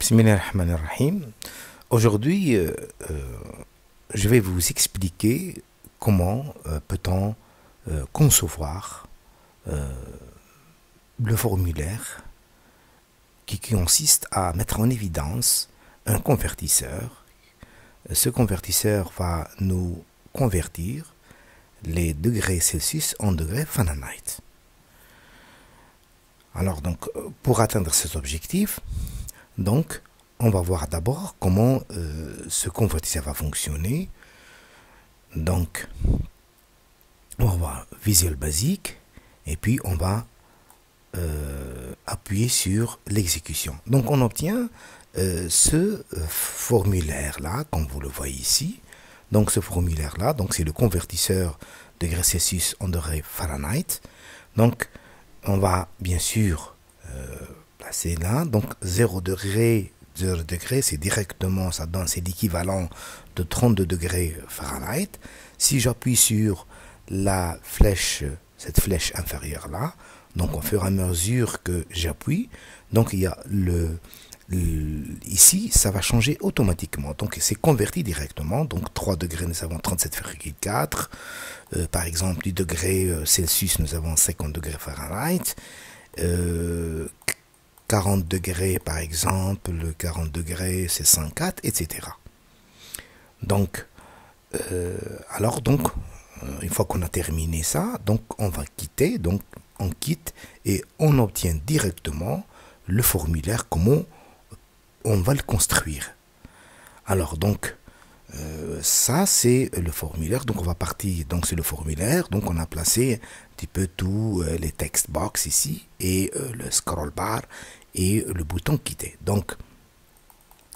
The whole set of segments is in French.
Bismillahirrahmanirrahim. Aujourd'hui, je vais vous expliquer comment peut-on concevoir le formulaire qui consiste à mettre en évidence un convertisseur. Ce convertisseur va nous convertir les degrés Celsius en degrés Fahrenheit. Alors donc, pour atteindre cet objectif, donc, on va voir d'abord comment ce convertisseur va fonctionner. Donc, on va voir Visual Basic et puis on va appuyer sur l'exécution. Donc, on obtient ce formulaire-là, comme vous le voyez ici. Donc, ce formulaire-là, donc c'est le convertisseur degrés Celsius en degrés Fahrenheit. Donc, on va bien sûr placer là. Donc 0 degré, c'est directement, ça donne, c'est l'équivalent de 32 degrés Fahrenheit. Si j'appuie sur la flèche, cette flèche inférieure là, donc au fur et à mesure que j'appuie, donc il y a ici, ça va changer automatiquement. Donc c'est converti directement. Donc 3 degrés, nous avons 37,4. Par exemple, 10 degrés Celsius, nous avons 50 degrés Fahrenheit. 40 degrés, par exemple, 40 degrés, c'est 104, etc. Donc, une fois qu'on a terminé ça, donc on va quitter. Donc, on quitte et on obtient directement le formulaire, comment on va le construire. Alors donc ça c'est le formulaire, donc on va partir, donc c'est le formulaire, donc on a placé un petit peu tous les text box ici et le scroll bar et le bouton quitter. Donc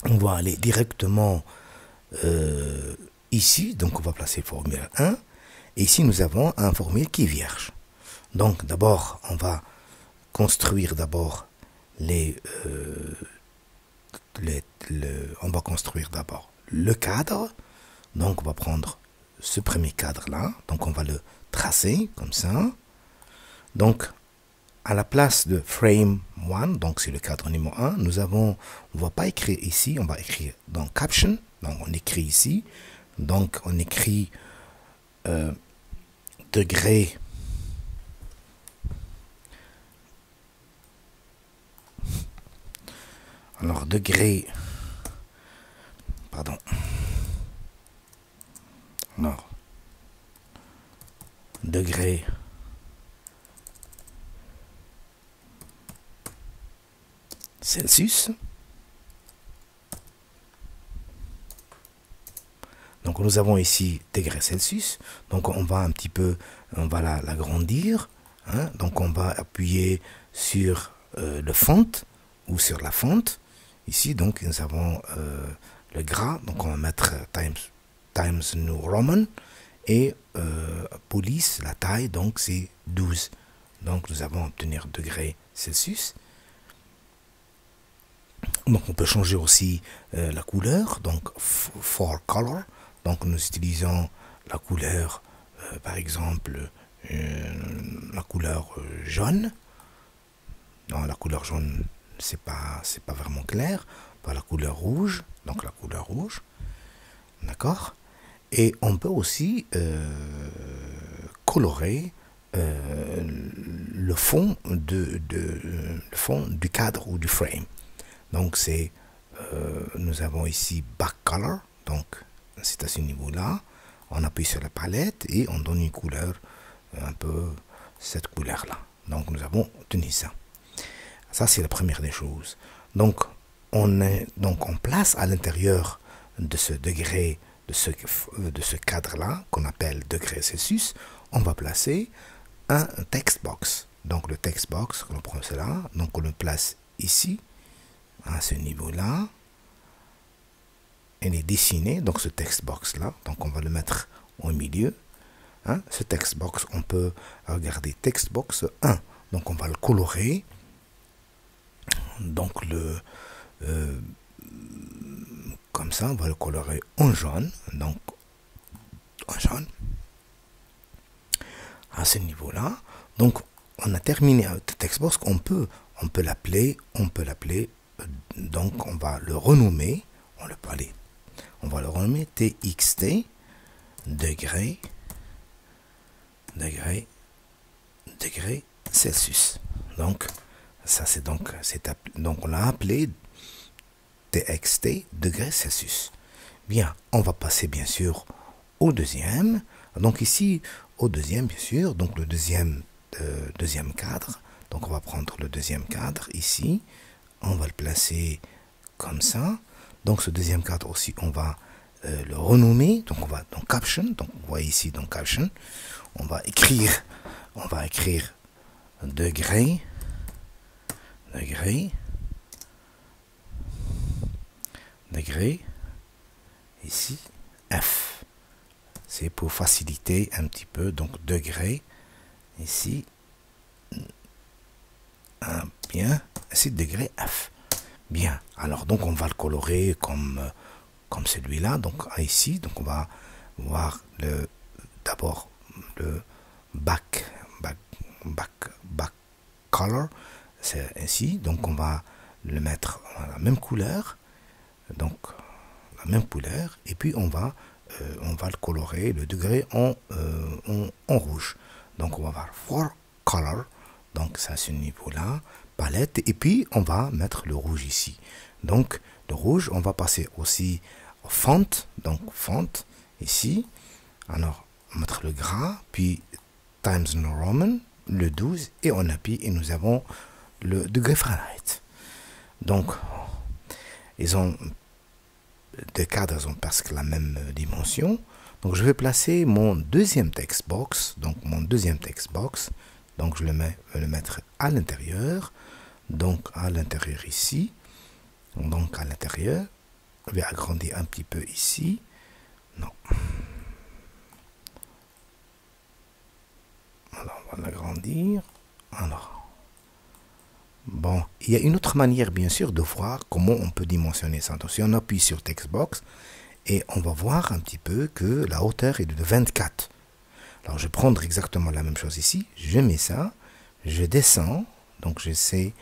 on va aller directement ici, donc on va placer le formulaire 1 et ici nous avons un formulaire qui est vierge. Donc d'abord on va construire d'abord on va construire d'abord le cadre. Donc on va prendre ce premier cadre là, donc on va le tracer comme ça. Donc à la place de frame 1, donc c'est le cadre numéro 1, on va pas écrire ici, on va écrire dans caption. Donc on écrit ici, donc on écrit degré degré Celsius. Donc nous avons ici degré Celsius. Donc on va un petit peu, on va l'agrandir. Hein. Donc on va appuyer sur le font ou sur la fonte. Ici donc nous avons le gras. Donc on va mettre Times New Roman. Et police, la taille, donc c'est 12. Donc nous avons obtenir degrés Celsius. Donc on peut changer aussi la couleur, donc for color. Donc nous utilisons la couleur, par exemple, la couleur jaune. Non, la couleur jaune, c'est pas vraiment clair. Par la couleur rouge, donc la couleur rouge. D'accord. Et on peut aussi colorer le fond du cadre ou du frame. Donc c'est nous avons ici back color, donc c'est à ce niveau là. On appuie sur la palette et on donne une couleur, un peu cette couleur là. Donc nous avons obtenu ça. Ça c'est la première des choses. Donc on place à l'intérieur de ce degré, de ce cadre-là, qu'on appelle degré Celsius, on va placer un text box. Donc le text box, on prend cela, donc on le place ici, à ce niveau-là. Il est dessiné, donc ce text box-là, donc on va le mettre au milieu. Hein. Ce text box, on peut regarder text box 1, donc on va le colorer. Donc comme ça, on va le colorer en jaune. Donc, en jaune. À ce niveau-là. Donc, on a terminé avec le textbox. On peut l'appeler donc on va le renommer, on va le renommer TXT, degré Celsius. Donc, ça c'est donc on l'a appelé TXT, degré Celsius. Bien, on va passer bien sûr au deuxième. Donc ici, au deuxième, bien sûr, donc le deuxième cadre. Donc on va prendre le deuxième cadre ici. On va le placer comme ça. Donc ce deuxième cadre aussi, on va le renommer. Donc on va dans caption. Donc vous voyez ici dans caption, on va écrire degré ici F. C'est pour faciliter un petit peu. Donc degré ici, bien, c'est degré F. Bien, alors donc on va le colorer comme celui-là. Donc ici, donc on va voir d'abord le back color, c'est ainsi. Donc on va le mettre à la même couleur, et puis on va le colorer, le degré en rouge. Donc on va voir for color, donc ça c'est ce niveau là, palette, et puis on va mettre le rouge ici. Donc le rouge, on va passer aussi au font, donc font ici. Alors on va mettre le gras, puis Times New Roman, le 12, et on appuie et nous avons le degré Fahrenheit. Donc ils ont deux cadres, ils ont presque la même dimension. Donc je vais placer mon deuxième text box. Donc je vais le mettre à l'intérieur. Donc à l'intérieur ici. Donc à l'intérieur. Je vais agrandir un petit peu ici. Non. Alors on va l'agrandir. Alors. Bon, il y a une autre manière bien sûr de voir comment on peut dimensionner ça. Donc si on appuie sur Textbox et on va voir un petit peu que la hauteur est de 24. Alors je vais prendre exactement la même chose ici. Je mets ça, je descends, donc j'essaie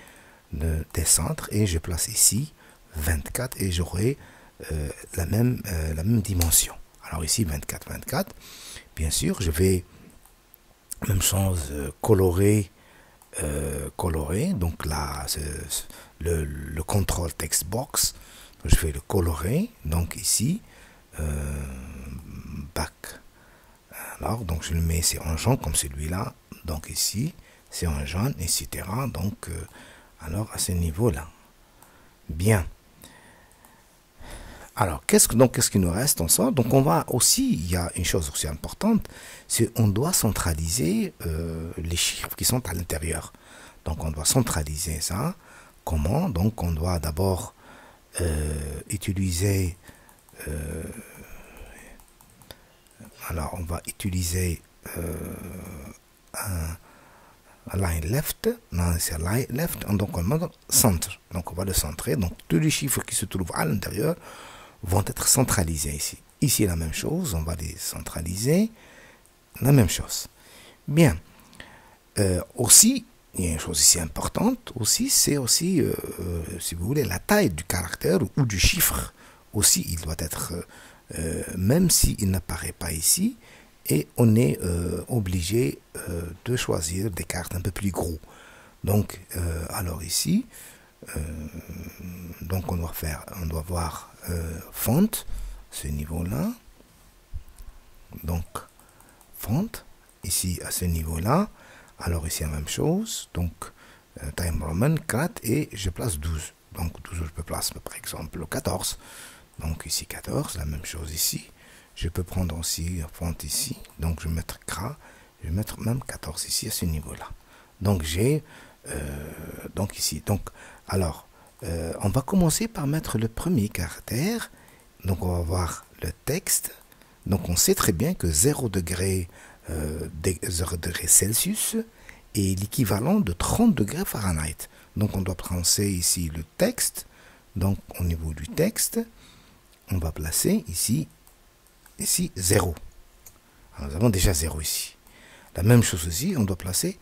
de descendre et je place ici 24 et j'aurai la même dimension. Alors ici 24. Bien sûr, je vais même chose colorer. Donc là le contrôle text box, je vais le colorer, donc ici back. Alors donc je le mets, c'est en jaune comme celui-là, donc ici c'est en jaune, etc. Donc alors à ce niveau là. Bien, alors qu'est-ce qu'il nous reste ensemble? Donc on va aussi, il y a une chose aussi importante, c'est on doit centraliser les chiffres qui sont à l'intérieur. Donc on doit centraliser ça. Comment? Donc on doit d'abord utiliser alors on va utiliser un line left, non c'est line left, donc on va centre, donc on va le centrer. Donc tous les chiffres qui se trouvent à l'intérieur vont être centralisés ici. Ici la même chose, on va les centraliser, la même chose. Bien, aussi il y a une chose ici importante aussi, c'est aussi si vous voulez la taille du caractère ou du chiffre aussi, il doit être même s'il n'apparaît pas ici, et on est obligé de choisir des cartes un peu plus gros. Donc alors ici donc on doit voir font, ce niveau là, donc font ici à ce niveau là. Alors ici la même chose, donc Time Roman 4 et je place 12. Donc 12 je peux placer par exemple 14. Donc ici 14, la même chose ici. Je peux prendre aussi font ici, donc je vais mettre gras, je vais mettre même 14 ici à ce niveau là. Donc j'ai donc ici, donc alors on va commencer par mettre le premier caractère. Donc on va voir le texte. Donc on sait très bien que 0 degré Celsius est l'équivalent de 30 degrés Fahrenheit. Donc on doit placer ici le texte. Donc au niveau du texte, on va placer ici 0. Alors, nous avons déjà 0 ici. La même chose ici, on doit placer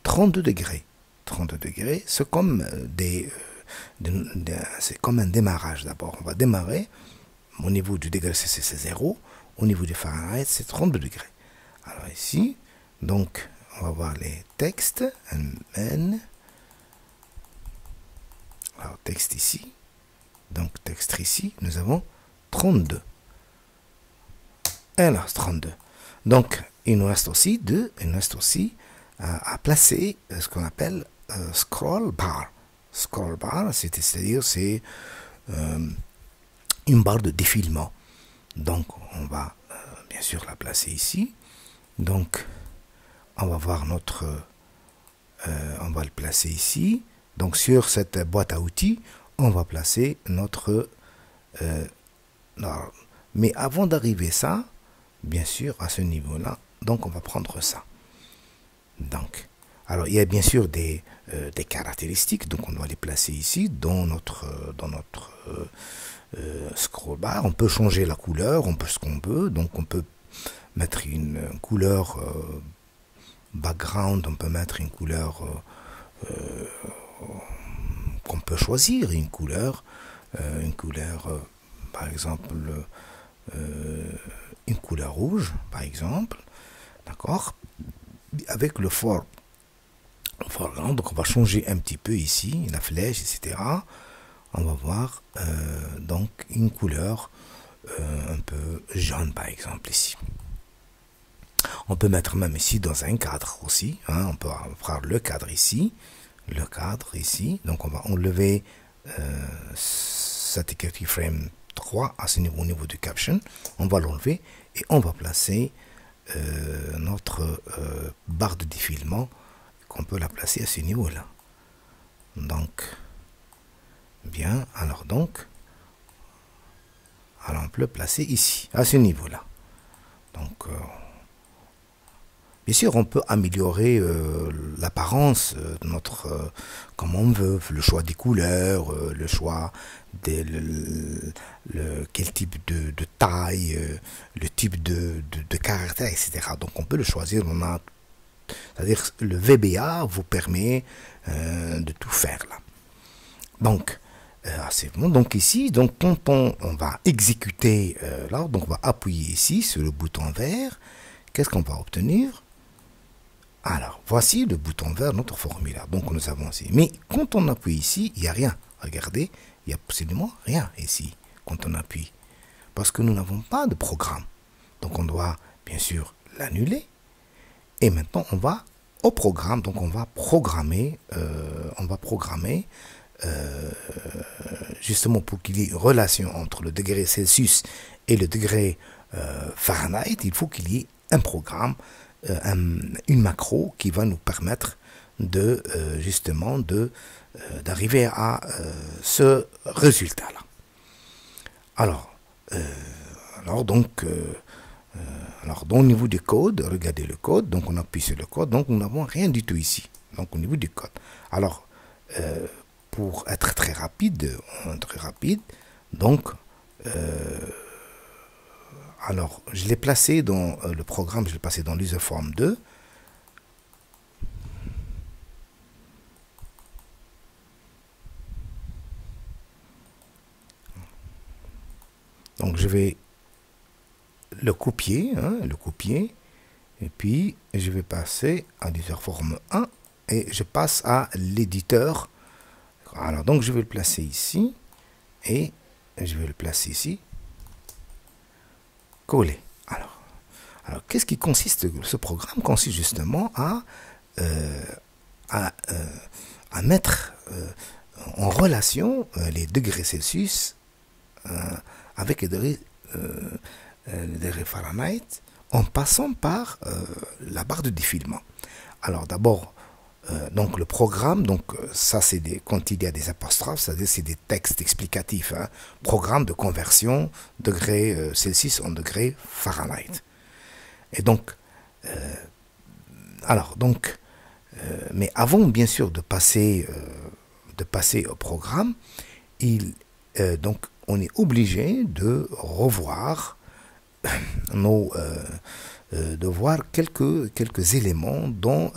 32 degrés. 32 degrés, c'est comme des c'est comme un démarrage d'abord. On va démarrer. Au niveau du degré Celsius, c'est 0. Au niveau du Fahrenheit, c'est 32 degrés. Alors ici, donc, on va voir les textes. Alors, texte ici. Donc, texte ici, nous avons 32. Et là, 32. Donc, il nous reste aussi à placer ce qu'on appelle scroll bar. Scroll bar, c'est-à-dire c'est une barre de défilement. Donc, on va bien sûr la placer ici. Donc, on va voir on va le placer ici. Donc, sur cette boîte à outils, on va placer notre... mais avant d'arriver ça, bien sûr, à ce niveau-là, donc on va prendre ça. Donc, alors, il y a bien sûr des caractéristiques, donc on doit les placer ici, dans notre scroll bar. On peut changer la couleur, on peut ce qu'on veut, donc on peut mettre une couleur background, on peut mettre une couleur qu'on peut choisir, une couleur par exemple une couleur rouge par exemple, d'accord, avec le foreground. Donc on va changer un petit peu ici la flèche, etc. On va voir donc une couleur un peu jaune par exemple ici. On peut mettre même ici dans un cadre aussi, hein, on peut faire le cadre ici, donc on va enlever cet écriture frame 3 à ce niveau, au niveau du caption, on va l'enlever et on va placer notre barre de défilement, qu'on peut la placer à ce niveau là. Donc bien, alors on peut le placer ici à ce niveau là. Donc bien sûr, on peut améliorer l'apparence de notre, comme on veut, le choix des couleurs, le choix quel type de taille, le type de caractère, etc. Donc on peut le choisir. C'est-à-dire le VBA vous permet de tout faire là. Donc c'est bon. Donc ici, donc quand on va exécuter là, donc on va appuyer ici sur le bouton vert. Qu'est-ce qu'on va obtenir? Alors, voici le bouton vert, notre formulaire. Donc, nous avons ici. Mais quand on appuie ici, il n'y a rien. Regardez, il n'y a absolument rien ici quand on appuie. Parce que nous n'avons pas de programme. Donc, on doit, bien sûr, l'annuler. Et maintenant, on va au programme. Donc, on va programmer justement pour qu'il y ait une relation entre le degré Celsius et le degré Fahrenheit. Il faut qu'il y ait un programme, une macro qui va nous permettre de justement d'arriver à ce résultat là. Alors donc au niveau du code, regardez le code, donc on appuie sur le code, donc nous n'avons rien du tout ici. Donc au niveau du code, alors pour être très rapide, donc alors, je l'ai placé dans le programme, je l'ai placé dans l'userform 2. Donc, je vais le copier, et puis je vais passer à l'userform 1 et je passe à l'éditeur. Alors, donc, je vais le placer ici et je vais le placer ici. Coller. Alors qu'est-ce qui consiste, ce programme consiste justement à mettre en relation les degrés Celsius avec les degrés Fahrenheit en passant par la barre de défilement. Alors d'abord, donc le programme, donc ça c'est quand il y a des apostrophes, c'est-à-dire c'est des textes explicatifs, hein, programme de conversion degré Celsius en degré Fahrenheit. Et donc, mais avant bien sûr de passer au programme, donc on est obligé de revoir de voir quelques éléments dans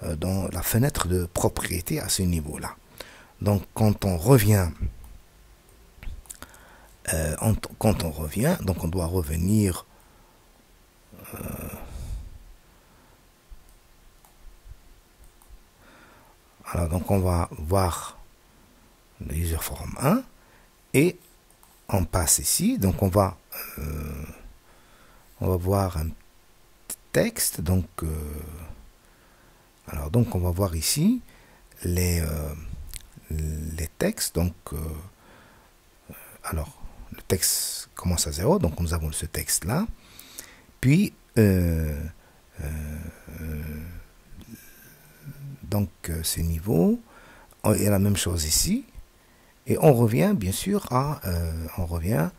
la fenêtre de propriété à ce niveau-là. Donc quand on revient, donc on doit revenir alors donc on va voir le user form 1 et on passe ici, donc on va voir un texte, donc alors donc on va voir ici les textes, donc alors le texte commence à 0, donc nous avons ce texte là, puis donc ces niveaux, et la même chose ici, et on revient bien sûr à on revient,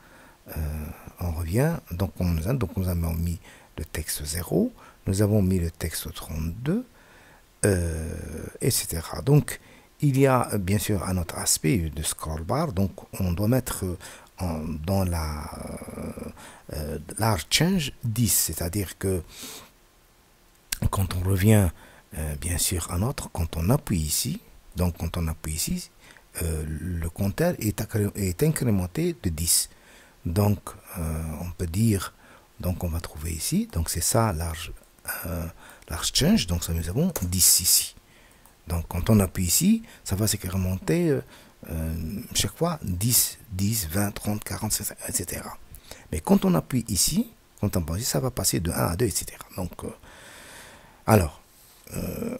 donc nous avons mis le texte 0, nous avons mis le texte 32, etc. Donc il y a bien sûr un autre aspect de scroll bar, donc on doit mettre dans la large change 10, c'est-à-dire que quand on revient bien sûr à notre, quand on appuie ici, donc quand on appuie ici, le compteur est incrémenté de 10. Donc on peut dire, donc on va trouver ici, donc c'est ça large change, donc ça nous avons 10 ici. Donc quand on appuie ici, ça va s'incrémenter chaque fois 10, 10, 20, 30, 40, etc. Mais quand on appuie ici, ça va passer de 1 à 2, etc. Donc alors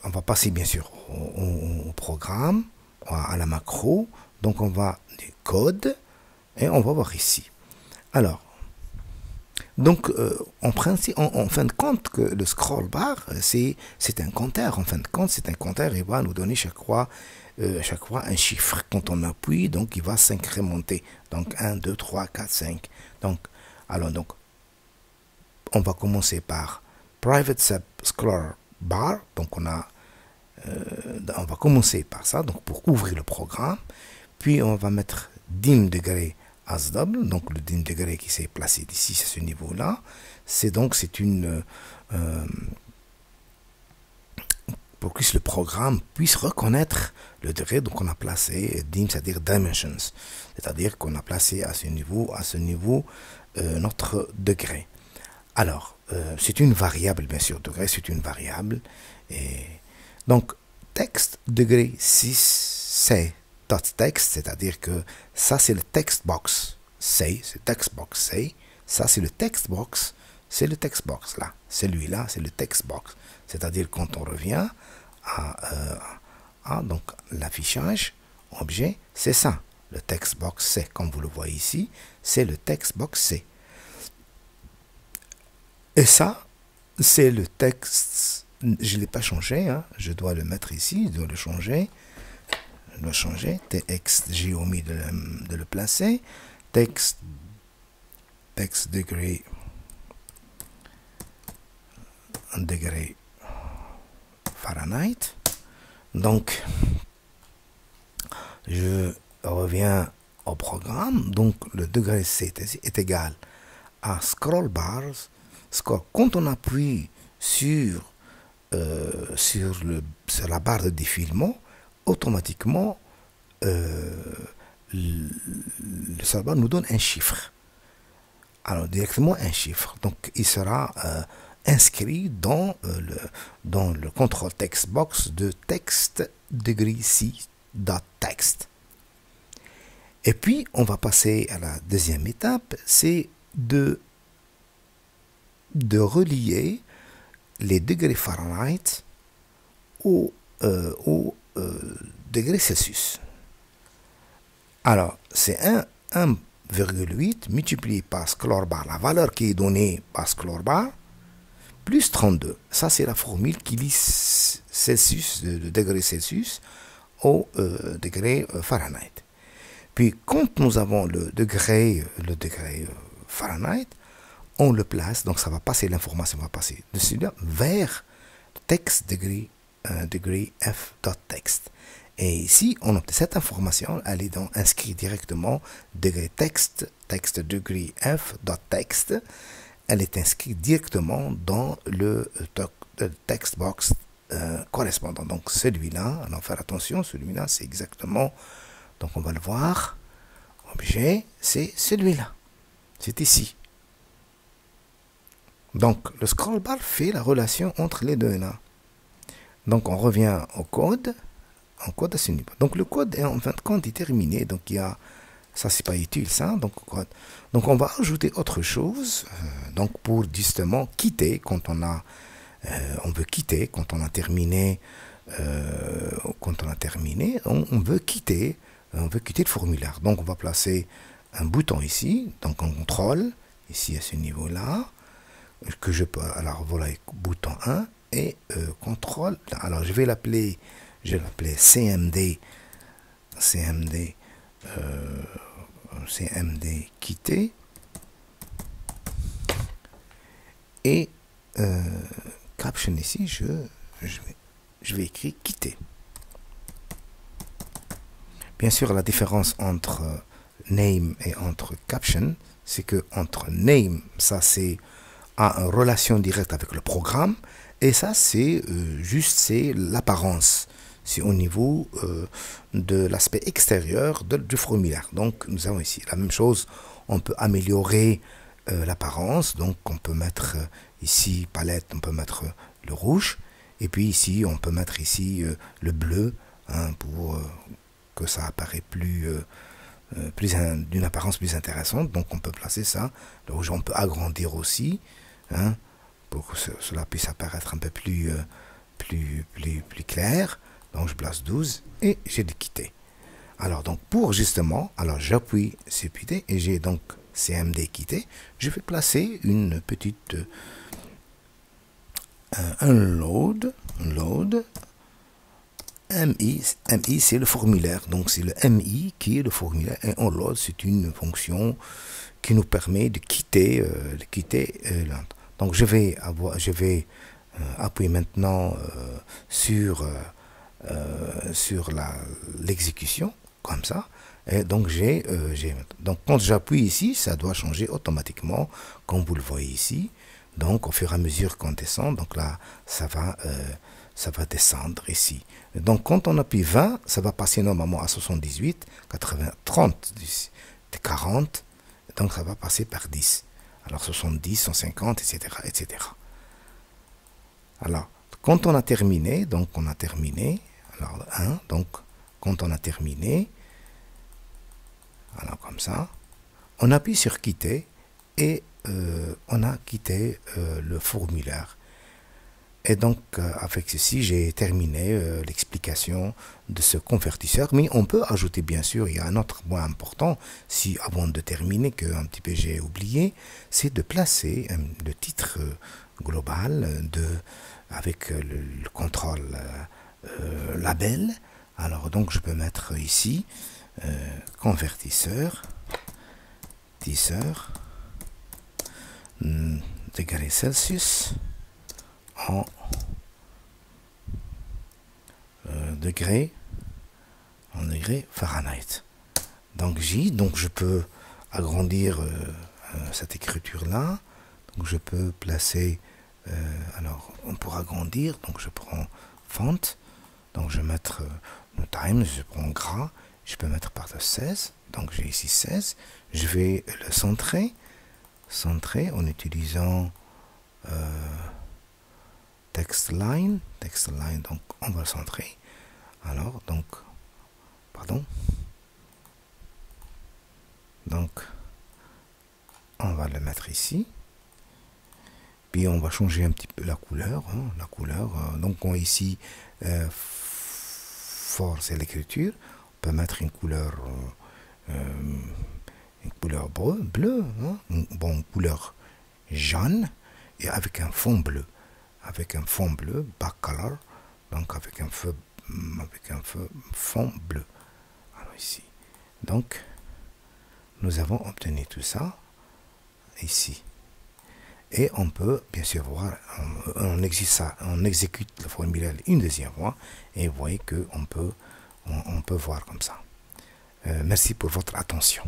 on va passer bien sûr au programme, à la macro, donc on va du code et on va voir ici. Alors donc en principe, en fin de compte, que le scroll bar c'est un compteur, en fin de compte c'est un compteur, il va nous donner chaque fois un chiffre. Quand on appuie, donc il va s'incrémenter, donc 1, 2, 3, 4, 5. Donc alors donc on va commencer par private sub scroll bar, donc on va commencer par ça, donc pour ouvrir le programme, puis on va mettre dim degré as double, donc le dim degré qui s'est placé d'ici à ce niveau là, c'est une pour que le programme puisse reconnaître le degré, donc on a placé dim, c'est-à-dire dimensions, c'est-à-dire qu'on a placé à ce niveau notre degré. Alors c'est une variable, bien sûr, degré c'est une variable, et donc texte degré 6 c'est .text, c'est-à-dire que ça c'est le text box c'est text box c'est, ça c'est le text box, c'est le text box là, celui-là c'est le text box, c'est-à-dire quand on revient à donc l'affichage objet, c'est ça le text box c'est, comme vous le voyez ici, c'est le text box c'est, et ça c'est le texte, je ne l'ai pas changé, hein, je dois le mettre ici, je dois le changer, tx, j'ai omis de le placer, text degré Fahrenheit. Donc je reviens au programme, donc le degré C est égal à scroll bars, quand on appuie sur la barre de défilement, automatiquement le serveur nous donne un chiffre, alors directement un chiffre, donc il sera inscrit dans le contrôle text box de text degré C.text. Et puis on va passer à la deuxième étape, c'est de relier les degrés Fahrenheit au degré Celsius. Alors c'est 1,8 multiplié par scroll bar, la valeur qui est donnée par scroll bar, plus 32. Ça c'est la formule qui lie Celsius, le degré Celsius au degré Fahrenheit. Puis quand nous avons le degré Fahrenheit, on le place, donc ça va passer, l'information va passer de celui-là vers text degré f.text. Et ici, on obtient cette information, elle est donc inscrite directement degré text degré f.text. Elle est inscrite directement dans le text box correspondant. Donc celui-là, alors faire attention, celui-là c'est exactement, donc on va le voir, objet, c'est celui-là, c'est ici. Donc le scroll bar fait la relation entre les deux là. Donc on revient au code, en code à ce niveau. Donc le code est en fin de compte terminé, donc il y a, ça c'est pas utile ça, donc on va ajouter autre chose, donc pour justement quitter quand on a on veut quitter quand on a terminé, on veut quitter le formulaire. Donc on va placer un bouton ici, donc on contrôle ici à ce niveau-là, que je peux, alors voilà, bouton 1 et contrôle. Alors je vais l'appeler, CMD quitter et caption ici, je vais écrire quitter. Bien sûr, la différence entre name et entre caption, c'est que entre name, ça c'est a une relation directe avec le programme, et ça c'est juste c'est l'apparence, c'est au niveau de l'aspect extérieur du formulaire. Donc nous avons ici la même chose, on peut améliorer l'apparence, donc on peut mettre ici palette, on peut mettre le rouge, et puis ici on peut mettre ici le bleu, hein, pour que ça apparaît plus d'une apparence plus intéressante. Donc on peut placer ça, le rouge on peut agrandir aussi, hein, pour que cela puisse apparaître un peu plus clair. Donc je place 12 et j'ai de quitter. Alors donc pour justement, alors j'appuie sur quitter et j'ai donc CMD quitter. Je vais placer une petite un load MI c'est le formulaire, donc c'est le MI qui est le formulaire, et on load c'est une fonction qui nous permet de quitter donc je vais appuyer maintenant sur l'exécution comme ça, et donc donc quand j'appuie ici, ça doit changer automatiquement comme vous le voyez ici. Donc au fur et à mesure qu'on descend, donc là ça va descendre ici. Donc quand on appuie 20, ça va passer normalement à 78, 80, 30, 40, donc ça va passer par 10. Alors 70, 150, etc., etc. Alors quand on a terminé, donc on a terminé, alors 1, donc quand on a terminé, alors comme ça, on appuie sur quitter et on a quitté le formulaire. Et donc avec ceci j'ai terminé l'explication de ce convertisseur, mais on peut ajouter, bien sûr, il y a un autre point important, si avant de terminer, que un petit peu j'ai oublié, c'est de placer le titre global avec le contrôle label. Alors donc je peux mettre ici convertisseur degré Celsius en degré Fahrenheit. Donc je peux agrandir cette écriture là, donc je peux placer alors on pourra agrandir, donc je prends font, donc je vais mettre le Times, je prends gras, je peux mettre par 16, donc j'ai ici 16, je vais le centrer en utilisant text line, donc on va le centrer. Alors donc on va le mettre ici, puis on va changer un petit peu la couleur, hein, donc on ici force et l'écriture, on peut mettre une couleur bleue, hein, une couleur jaune, et avec un fond bleu, backcolor, donc avec un fond bleu. Alors ici, donc nous avons obtenu tout ça ici, et on peut bien sûr voir, on exécute le formulaire une deuxième fois, et vous voyez que on peut voir comme ça. Merci pour votre attention.